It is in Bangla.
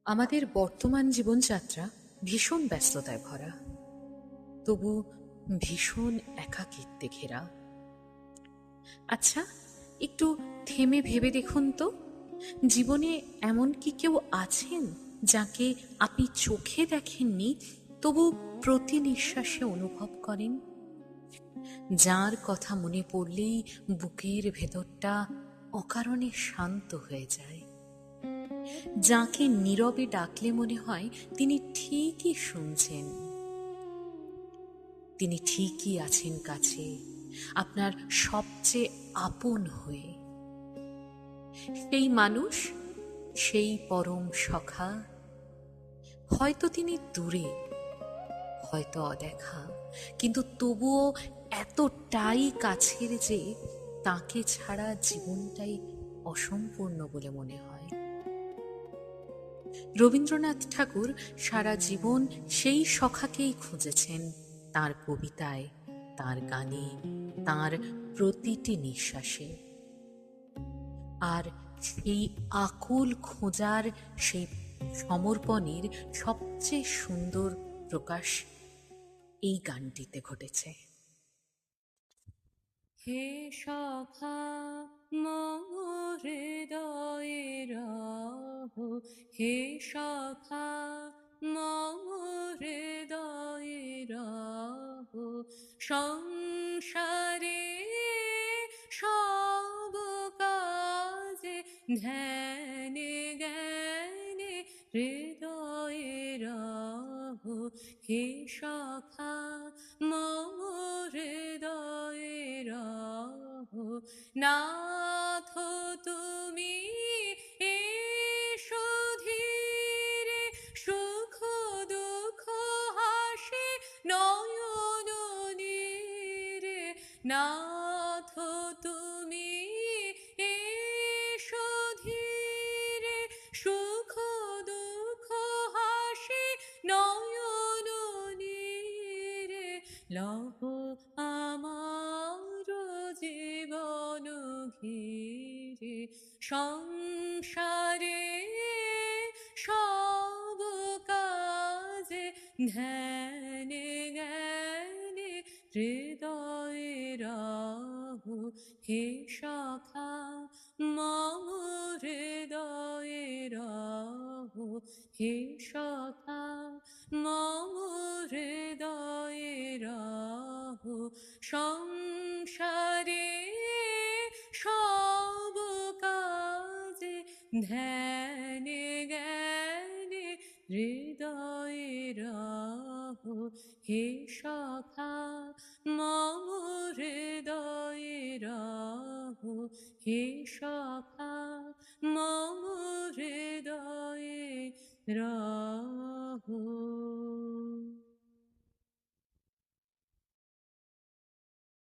আমাদের বর্তমান জীবনযাত্রা ভীষণ ব্যস্ততায় ভরা, তবু ভীষণ একাকিত্বে ঘেরা। আচ্ছা, একটু থেমে ভেবে দেখুন তো, জীবনে এমন কি কেউ আছেন যাকে আপনি চোখে দেখেননি, তবু প্রতি নিঃশ্বাসে অনুভব করেন? যার কথা মনে পড়লেই বুকের ভেতরটা অকারণে শান্ত হয়ে যায়, যাকে নীরবে ডাকলে মনে হয় তিনি ঠিকই শুনছেন, তিনি ঠিকই আছেন কাছে, আপনার সবচেয়ে আপন হয়ে। সেই মানুষ, সেই পরম সখা, হয়তো তিনি দূরে, হয়তো অদেখা, কিন্তু তবুও এতটাই কাছের যে তাকে ছাড়া জীবনটাই অসম্পূর্ণ বলে মনে হয়। রবীন্দ্রনাথ ঠাকুর সারা জীবন সেই সখাকেই খুঁজেছেন, তার কবিতায়, তার গানে, তার প্রতিটি নিঃশ্বাসে। আর সেই আকুল খোঁজার, সেই সমর্পণের সবচেয়ে সুন্দর প্রকাশ এই গানটিতে ঘটেছে। হে সখা মোর হৃদয়ে রহো, হে সখা মোর হৃদয়ে রহো, সংসারে সব কাজে ধ্যানে জ্ঞানে হৃদয়ে রহো, হে সখা মোর হৃদয়ে রহো। নাথ তুমি এসো ধীরে, সুখ দুঃখ হাসি নয়ন নীরে। নাথ তুমি এসো ধীরে, সুখ দুঃখ হাসি নয়ন নীরে। লহ আমার জীবন ঘিরে, সংসারে সব কাজে ধ্যানে জ্ঞানে হৃদয়ে রহো, হে সখা মম হৃদয়ে রহো, হে সখা মম হৃদয়ে রহো। সংসারে সব কাজে ধ্যানে জ্ঞানে হৃদয়ে রহো, হে সখা মম হৃদয়ে রহো, হে সখা মম হৃদয়ে রহো।